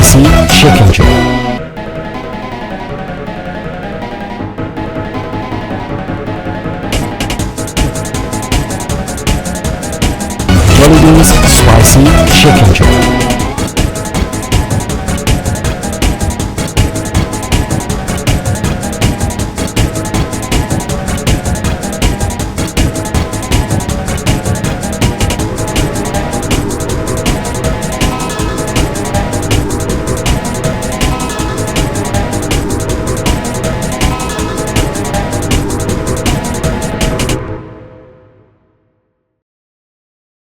spicy chicken joy. Jelly Beans Spicy Chicken Joy.